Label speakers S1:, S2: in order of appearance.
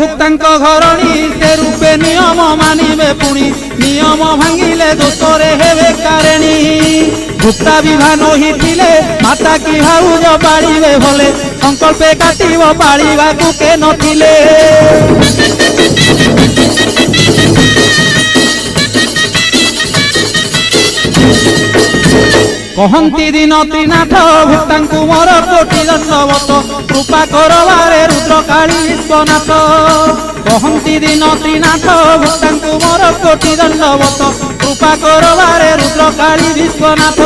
S1: ভুক্তাঙ্ক ঘরণী সে রূপে নিয়ম মানিবে পুনি নিয়ম ভাঙিলে দোষরে হেবে কারেণী ভুক্তা বিভা নহিলে মাতা কি ভাউজ পাড়িবে ভলে সংকল্পে কাটিব পাড়িবাকু কে নথিলে कहती दिन त्रिनाथ भक्तांकु मोर कोटि दंडवत कृपा करवारे रुद्रकाली विश्वनाथ कहती दिन त्रिनाथ भक्तांकु मोर कोटि दंडवत कृपा करवारे रुद्रकाली विश्वनाथ।